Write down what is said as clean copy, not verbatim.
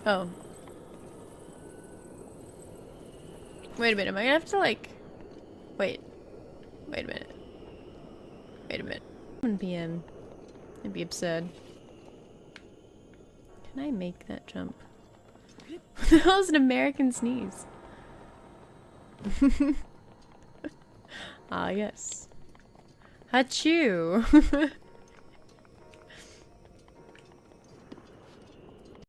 Oh. Wait a minute, am I gonna have to like... Wait a minute. 1 PM. It'd be absurd. Can I make that jump? What the hell is an American sneeze? Ah, yes. Achoo!